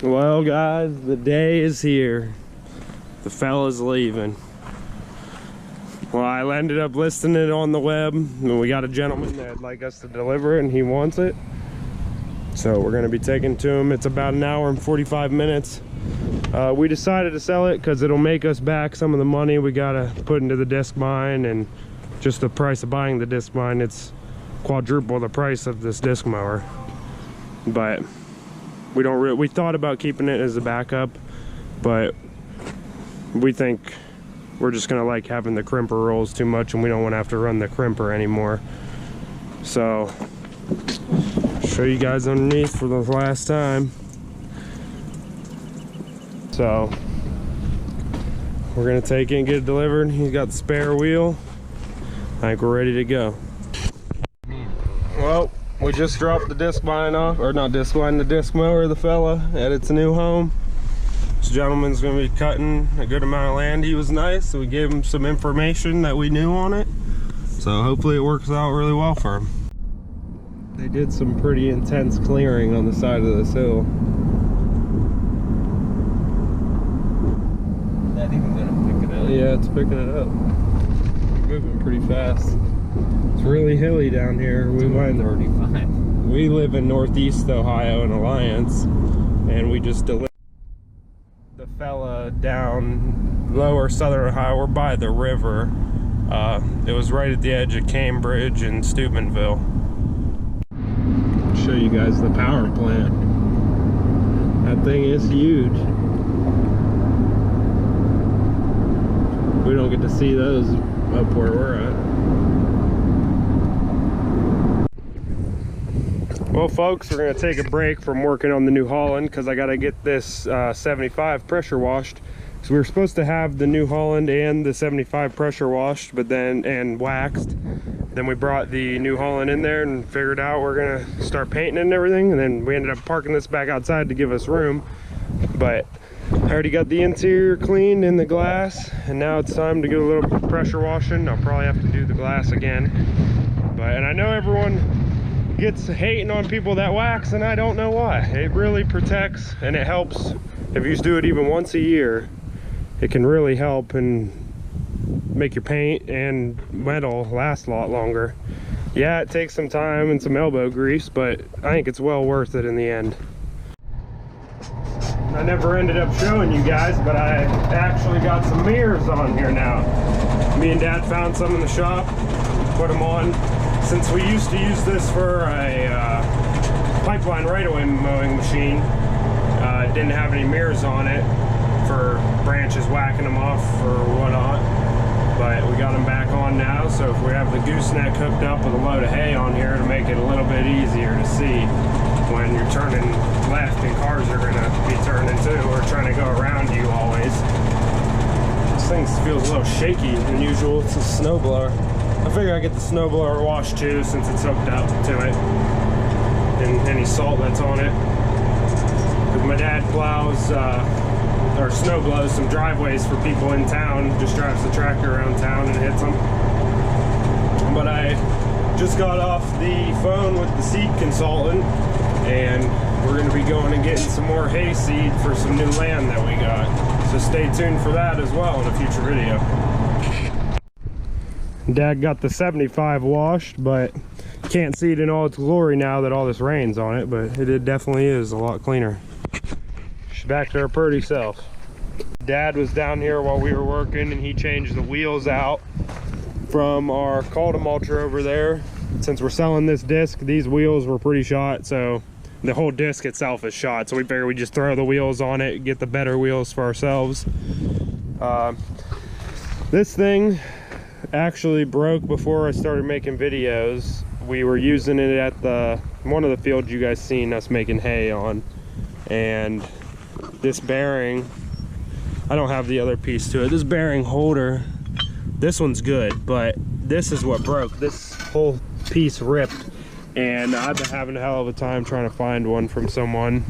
Well guys, the day is here. The fella's leaving. Well, I ended up listing it on the web, and we got a gentleman that'd like us to deliver it, and he wants it. So we're gonna be taking it to him. It's about an hour and 45 minutes. We decided to sell it because it'll make us back some of the money we gotta put into the discbine, and just the price of buying the discbine, it's quadruple the price of this disc mower. But we thought about keeping it as a backup, but we think we're just gonna like having the crimper rolls too much, and we don't want to have to run the crimper anymore. So show you guys underneath for the last time. So we're gonna take it and get it delivered. He's got the spare wheel. I think we're ready to go. Well, we just dropped the discbine off, or not discbine, the disc mower, the fella at its new home. This gentleman's gonna be cutting a good amount of land. He was nice, so we gave him some information that we knew on it. So hopefully it works out really well for him. They did some pretty intense clearing on the side of this hill. Not even gonna pick it up. Yeah, it's picking it up. Moving pretty fast. It's really hilly down here. We live in Northeast Ohio in Alliance, and we just delivered the fella down lower Southern Ohio. We're by the river. It was right at the edge of Cambridge and Steubenville. I'll show you guys the power plant. That thing is huge. We don't get to see those up where we're at. Well folks, we're gonna take a break from working on the New Holland because I gotta get this 75 pressure washed. So we were supposed to have the New Holland and the 75 pressure washed, but then and waxed. Then we brought the New Holland in there and figured out we're gonna start painting it and everything, and then we ended up parking this back outside to give us room. But I already got the interior cleaned and the glass, and now it's time to get a little pressure washing. I'll probably have to do the glass again. And I know everyone gets hating on people that wax, and I don't know why. It really protects and it helps. If you just do it even once a year, it can really help and make your paint and metal last a lot longer. Yeah, it takes some time and some elbow grease, but I think it's well worth it in the end. I never ended up showing you guys, but I actually got some mirrors on here now. Me and Dad found some in the shop, put them on. Since we used to use this for a pipeline right-of-way mowing machine, it didn't have any mirrors on it for branches whacking them off or whatnot. But we got them back on now, so if we have the gooseneck hooked up with a load of hay on here to make it a little bit easier to see when you're turning left and cars are gonna be turning too, or trying to go around you always. This thing feels a little shaky than usual. It's a snowblower. I figure I get the snowblower washed too, since it's hooked up to it, and any salt that's on it. Because my dad plows or snow blows some driveways for people in town, just drives the tractor around town and hits them. But I just got off the phone with the seed consultant, and we're going to be going and getting some more hay seed for some new land that we got. So stay tuned for that as well in a future video. Dad got the 75 washed, but can't see it in all its glory now that all this rain's on it, but it definitely is a lot cleaner. She's back to her pretty self. Dad was down here while we were working, and he changed the wheels out from our Mulcher over there. Since we're selling this disc, these wheels were pretty shot, so the whole disc itself is shot, so we figured we'd just throw the wheels on it, get the better wheels for ourselves. This thing actually broke before I started making videos. We were using it at one of the fields you guys seen us making hay on, and this bearing, I don't have the other piece to it, this bearing holder, this one's good, but this is what broke. This whole piece ripped, and I've been having a hell of a time trying to find one from someone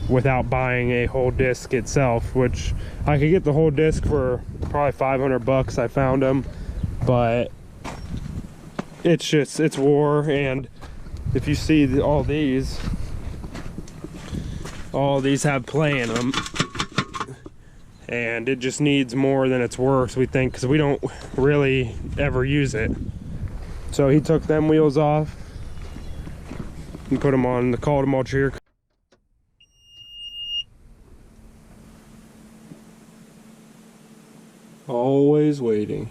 without buying a whole disc itself, which I could get the whole disc for probably 500 bucks. I found them, but it's war. And if you see all these, all these have play in them, and it just needs more than it's worth, we think, because we don't really ever use it. So he took them wheels off and put them on the called them all cheer. Always waiting.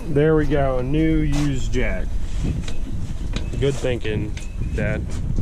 There we go, a new used jack. Good thinking, Dad.